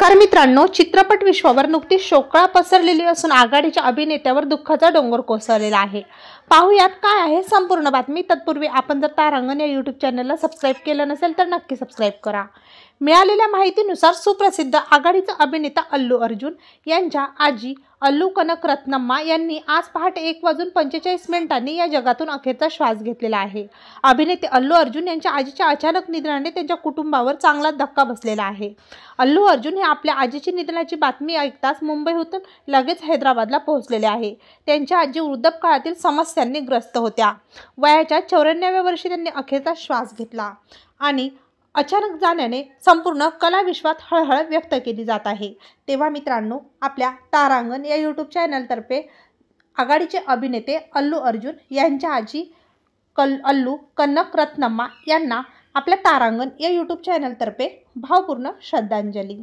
नमस्कार मित्रांनो, चित्रपट विश्वावर नुकतीच शोकळा पसरलेली असून आघाडीच्या अभिनेत्यावर दुःखाचा डोंगर कोसळलेला आहे। पाहूयात काय आहे संपूर्ण बातमी। तत्पूर्वी आपण जर तारांगण या यूट्यूब चॅनलला सबस्क्राइब केलं नसेल तर नक्की सबस्क्राइब करा। मिळालेल्या माहितीनुसार सुप्रसिद्ध आघाडीचा अभिनेता अल्लू अर्जुन यांच्या आजी अल्लू कनक रत्नम्मा यांनी आज पहाटे 1:45 या जगातून अखेरचा श्वास घेतलेला आहे। अभिनेते अल्लू अर्जुन यांच्या आजीच्या अचानक निधनाने त्यांच्या कुटुंबावर चांगला धक्का बसलेला आहे। अल्लू अर्जुन हे आपल्या आजीची निधनाची बातमी ऐकताच मुंबईहून लगेच हैदराबादला पोहोचलेले आहे। त्यांच्या आजी वृद्धापकाळातील समस्यांनी ग्रस्त होत्या। वयाच्या 94व्या वर्षी त्यांनी अखेरचा श्वास घेतला आणि अचानक जाण्याने संपूर्ण कलाविश्वात हळहळ व्यक्त केली जात आहे। तेव्हा मित्रांनो, आपल्या तारांगण या यूट्यूब चॅनलतर्फे आघाडीचे अभिनेते अल्लू अर्जुन यांच्या आजी अल्लू कनक रत्नम्मा यांना आपल्या तारांगण या यूट्यूब चॅनलतर्फे भावपूर्ण श्रद्धांजली।